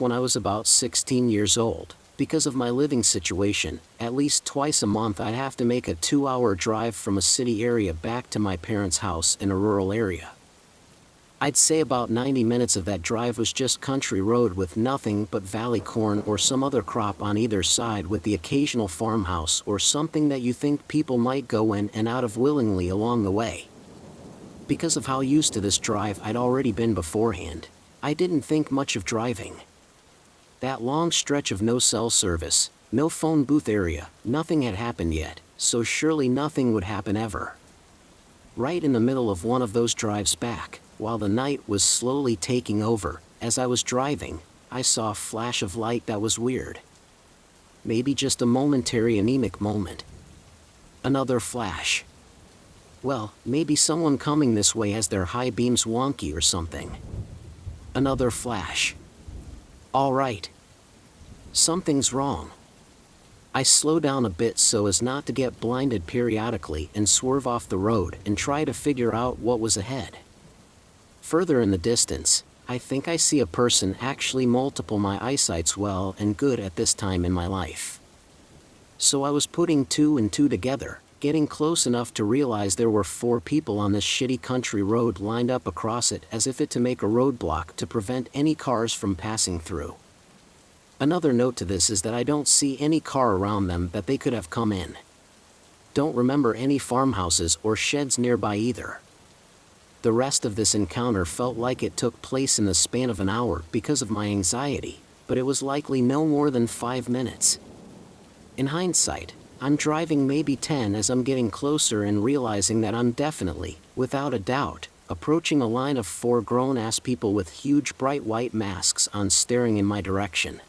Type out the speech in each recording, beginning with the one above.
back when I was about 16 years old. Because of my living situation, at least twice a month I'd have to make a 2-hour drive from a city area back to my parents' house in a rural area. I'd say about 90 minutes of that drive was just country road with nothing but valley corn or some other crop on either side, with the occasional farmhouse or something that you think people might go in and out of willingly along the way. Because of how used to this drive I'd already been beforehand, I didn't think much of driving. That long stretch of no cell service, no phone booth area, nothing had happened yet, so surely nothing would happen ever. Right in the middle of one of those drives back, while the night was slowly taking over, as I was driving, I saw a flash of light that was weird. Maybe just a momentary anemic moment. Another flash. Well, maybe someone coming this way has their high beams wonky or something. Another flash. All right. Something's wrong. I slow down a bit so as not to get blinded periodically and swerve off the road and try to figure out what was ahead. Further in the distance, I think I see a person actually multiple my eyesight's well and good at this time in my life. So I was putting 2 and 2 together, getting close enough to realize there were 4 people on this shitty country road lined up across it as if to make a roadblock to prevent any cars from passing through. Another note to this is that I don't see any car around them that they could have come in. Don't remember any farmhouses or sheds nearby either. The rest of this encounter felt like it took place in the span of an hour because of my anxiety, but it was likely no more than 5 minutes. In hindsight, I'm driving maybe 10 as I'm getting closer and realizing that I'm definitely, without a doubt, approaching a line of 4 grown-ass people with huge bright white masks on staring in my direction.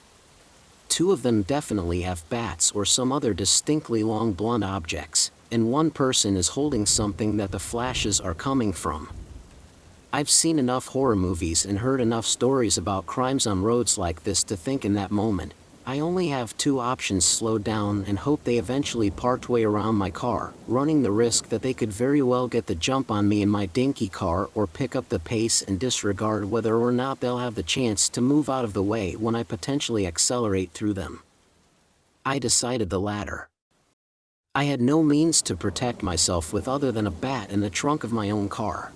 2 of them definitely have bats or some other distinctly long blunt objects, and one person is holding something that the flashes are coming from. I've seen enough horror movies and heard enough stories about crimes on roads like this to think in that moment, I only have 2 options: slow down and hope they eventually parked way around my car, running the risk that they could very well get the jump on me in my dinky car, or pick up the pace and disregard whether or not they'll have the chance to move out of the way when I potentially accelerate through them. I decided the latter. I had no means to protect myself with other than a bat in the trunk of my own car.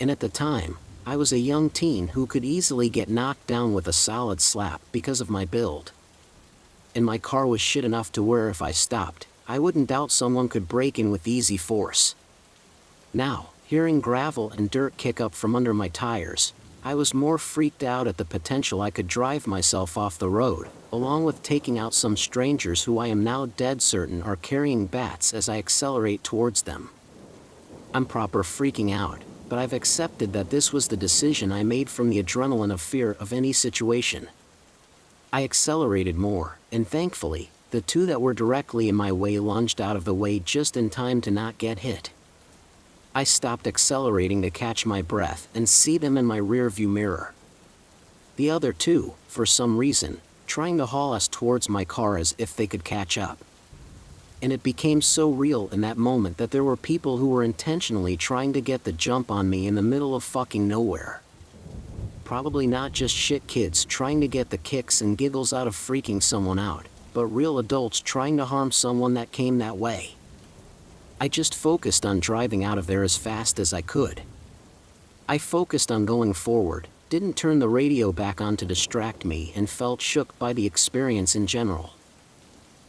And at the time, I was a young teen who could easily get knocked down with a solid slap because of my build. And my car was shit enough to where if I stopped, I wouldn't doubt someone could break in with easy force. Now, hearing gravel and dirt kick up from under my tires, I was more freaked out at the potential I could drive myself off the road, along with taking out some strangers who I am now dead certain are carrying bats as I accelerate towards them. I'm proper freaking out, but I've accepted that this was the decision I made from the adrenaline of fear of any situation. I accelerated more, and thankfully, the 2 that were directly in my way lunged out of the way just in time to not get hit. I stopped accelerating to catch my breath and see them in my rearview mirror. The other 2, for some reason, trying to haul us towards my car as if they could catch up. And it became so real in that moment that there were people who were intentionally trying to get the jump on me in the middle of fucking nowhere. Probably not just shit kids trying to get the kicks and giggles out of freaking someone out, but real adults trying to harm someone that came that way. I just focused on driving out of there as fast as I could. I focused on going forward, didn't turn the radio back on to distract me, and felt shook by the experience in general.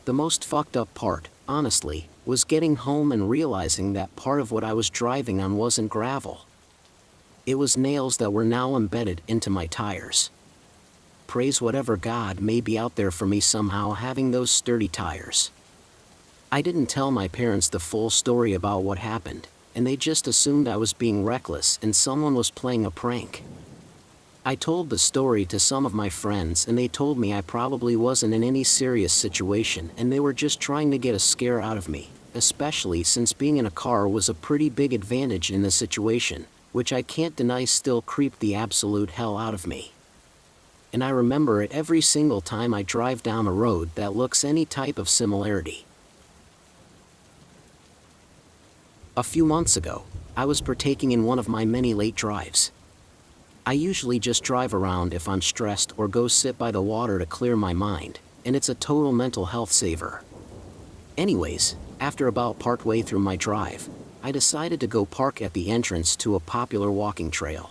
The most fucked up part, honestly, was getting home and realizing that part of what I was driving on wasn't gravel. It was nails that were now embedded into my tires. Praise whatever God may be out there for me somehow having those sturdy tires. I didn't tell my parents the full story about what happened, and they just assumed I was being reckless and someone was playing a prank. I told the story to some of my friends and they told me I probably wasn't in any serious situation and they were just trying to get a scare out of me, especially since being in a car was a pretty big advantage in the situation, which I can't deny still creeped the absolute hell out of me. And I remember it every single time I drive down a road that looks any type of similarity. A few months ago, I was partaking in one of my many late drives. I usually just drive around if I'm stressed or go sit by the water to clear my mind, and it's a total mental health saver. Anyways, after about partway through my drive, I decided to go park at the entrance to a popular walking trail.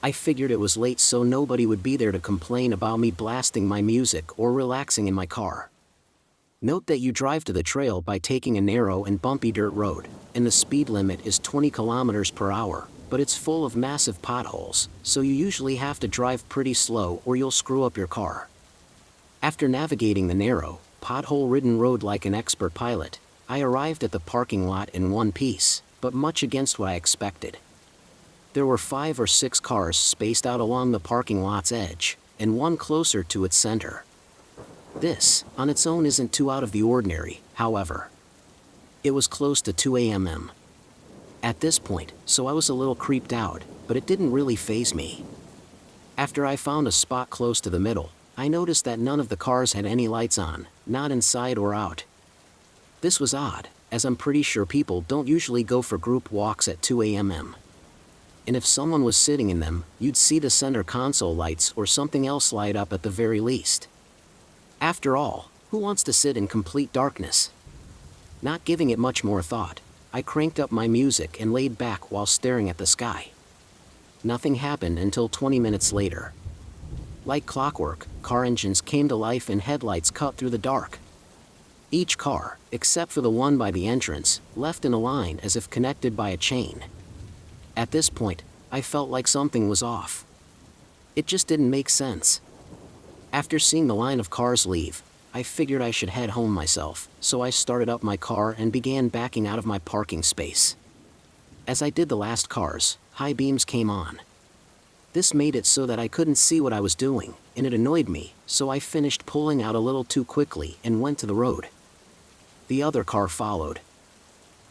I figured it was late so nobody would be there to complain about me blasting my music or relaxing in my car. Note that you drive to the trail by taking a narrow and bumpy dirt road, and the speed limit is 20 kilometers per hour, but it's full of massive potholes, so you usually have to drive pretty slow or you'll screw up your car. After navigating the narrow, pothole-ridden road like an expert pilot, I arrived at the parking lot in one piece, but much against what I expected. There were 5 or 6 cars spaced out along the parking lot's edge, and one closer to its center. This, on its own, isn't too out of the ordinary, however. It was close to 2 a.m. at this point, so I was a little creeped out, but it didn't really faze me. After I found a spot close to the middle, I noticed that none of the cars had any lights on, not inside or out. This was odd, as I'm pretty sure people don't usually go for group walks at 2 a.m. And if someone was sitting in them, you'd see the center console lights or something else light up at the very least. After all, who wants to sit in complete darkness? Not giving it much more thought, I cranked up my music and laid back while staring at the sky. Nothing happened until 20 minutes later. Like clockwork, car engines came to life and headlights cut through the dark. Each car, except for the one by the entrance, left in a line as if connected by a chain. At this point, I felt like something was off. It just didn't make sense. After seeing the line of cars leave, I figured I should head home myself, so I started up my car and began backing out of my parking space. As I did the last cars, high beams came on. This made it so that I couldn't see what I was doing, and it annoyed me, so I finished pulling out a little too quickly and went to the road. The other car followed.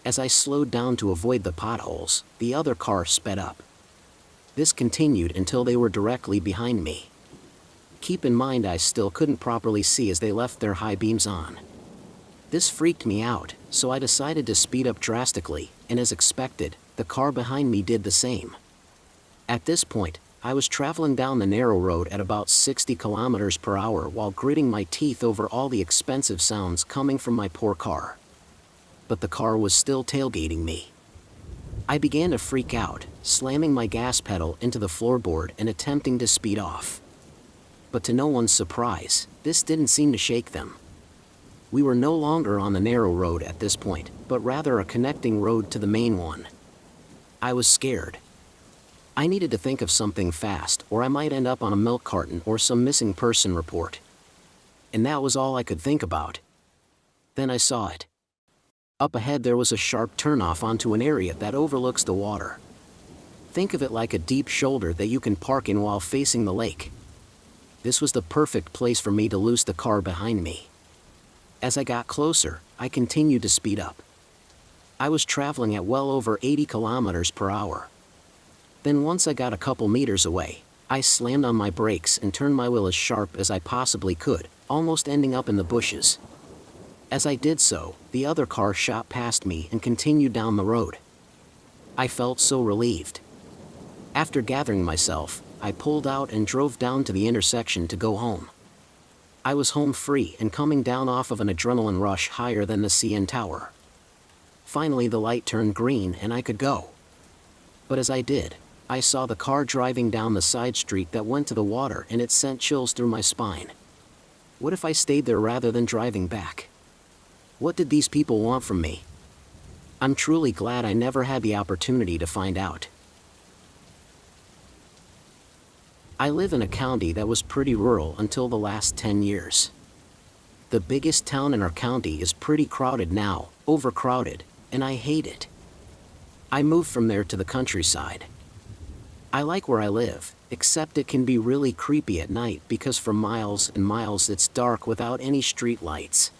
As I slowed down to avoid the potholes, the other car sped up. This continued until they were directly behind me. Keep in mind I still couldn't properly see as they left their high beams on. This freaked me out, so I decided to speed up drastically, and as expected, the car behind me did the same. At this point, I was traveling down the narrow road at about 60 kilometers per hour while gritting my teeth over all the expensive sounds coming from my poor car. But the car was still tailgating me. I began to freak out, slamming my gas pedal into the floorboard and attempting to speed off. But to no one's surprise, this didn't seem to shake them. We were no longer on the narrow road at this point, but rather a connecting road to the main one. I was scared. I needed to think of something fast, or I might end up on a milk carton or some missing person report. And that was all I could think about. Then I saw it. Up ahead there was a sharp turnoff onto an area that overlooks the water. Think of it like a deep shoulder that you can park in while facing the lake. This was the perfect place for me to loose the car behind me. As I got closer, I continued to speed up. I was traveling at well over 80 kilometers per hour. Then once I got a couple meters away, I slammed on my brakes and turned my wheel as sharp as I possibly could, almost ending up in the bushes. As I did so, the other car shot past me and continued down the road. I felt so relieved. After gathering myself, I pulled out and drove down to the intersection to go home. I was home free and coming down off of an adrenaline rush higher than the CN Tower. Finally the light turned green and I could go. But as I did, I saw the car driving down the side street that went to the water and it sent chills through my spine. What if I stayed there rather than driving back? What did these people want from me? I'm truly glad I never had the opportunity to find out. I live in a county that was pretty rural until the last 10 years. The biggest town in our county is pretty crowded now, overcrowded, and I hate it. I moved from there to the countryside. I like where I live, except it can be really creepy at night because for miles and miles it's dark without any street lights.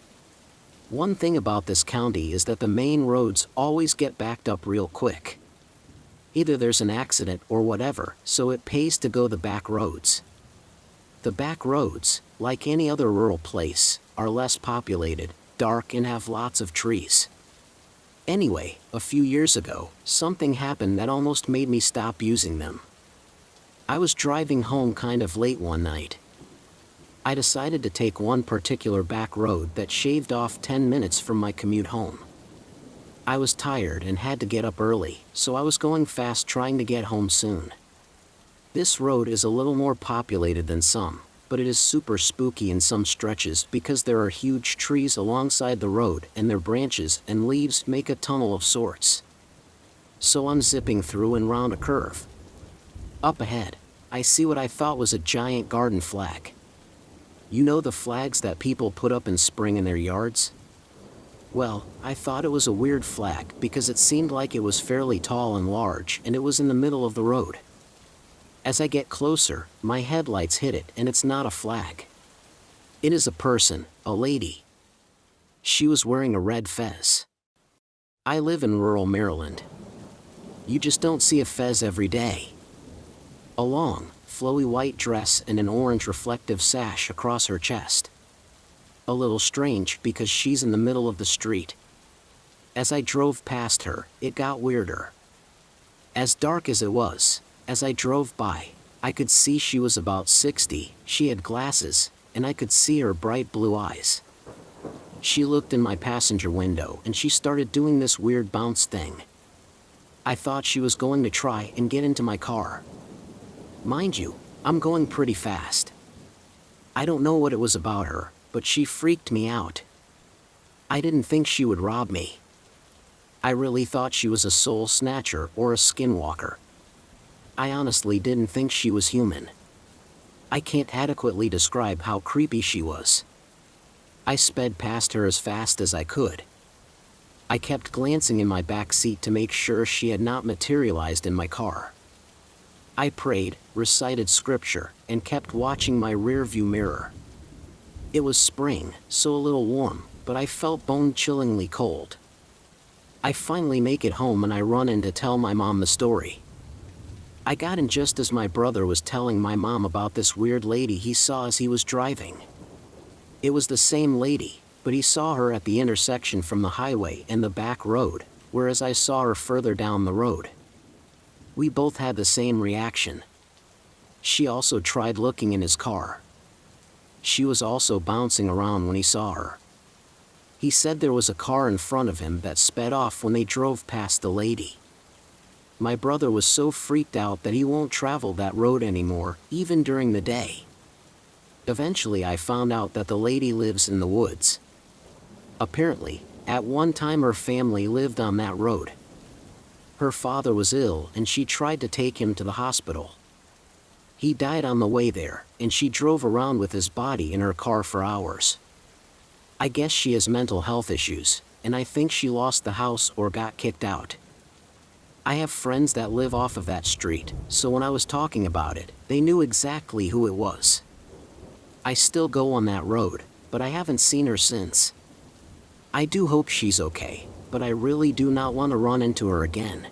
One thing about this county is that the main roads always get backed up real quick. Either there's an accident or whatever, so it pays to go the back roads. The back roads, like any other rural place, are less populated, dark and have lots of trees. Anyway, a few years ago, something happened that almost made me stop using them. I was driving home kind of late one night. I decided to take one particular back road that shaved off 10 minutes from my commute home. I was tired and had to get up early, so I was going fast trying to get home soon. This road is a little more populated than some, but it is super spooky in some stretches because there are huge trees alongside the road and their branches and leaves make a tunnel of sorts. So I'm zipping through and round a curve. Up ahead, I see what I thought was a giant garden flag. You know the flags that people put up in spring in their yards? Well, I thought it was a weird flag because it seemed like it was fairly tall and large and it was in the middle of the road. As I get closer, my headlights hit it and it's not a flag. It is a person, a lady. She was wearing a red fez. I live in rural Maryland. You just don't see a fez every day. A long, flowy white dress and an orange reflective sash across her chest. A little strange because she's in the middle of the street. As I drove past her, it got weirder. As dark as it was, as I drove by, I could see she was about 60, she had glasses, and I could see her bright blue eyes. She looked in my passenger window and she started doing this weird bounce thing. I thought she was going to try and get into my car. Mind you, I'm going pretty fast. I don't know what it was about her, but she freaked me out. I didn't think she would rob me. I really thought she was a soul snatcher or a skinwalker. I honestly didn't think she was human. I can't adequately describe how creepy she was. I sped past her as fast as I could. I kept glancing in my back seat to make sure she had not materialized in my car. I prayed, recited scripture, and kept watching my rearview mirror. It was spring, so a little warm, but I felt bone-chillingly cold. I finally make it home and I run in to tell my mom the story. I got in just as my brother was telling my mom about this weird lady he saw as he was driving. It was the same lady, but he saw her at the intersection from the highway and the back road, whereas I saw her further down the road. We both had the same reaction. She also tried looking in his car. She was also bouncing around when he saw her. He said there was a car in front of him that sped off when they drove past the lady. My brother was so freaked out that he won't travel that road anymore, even during the day. Eventually I found out that the lady lives in the woods. Apparently, at one time her family lived on that road. Her father was ill and she tried to take him to the hospital. He died on the way there, and she drove around with his body in her car for hours. I guess she has mental health issues, and I think she lost the house or got kicked out. I have friends that live off of that street, so when I was talking about it, they knew exactly who it was. I still go on that road, but I haven't seen her since. I do hope she's okay, but I really do not want to run into her again.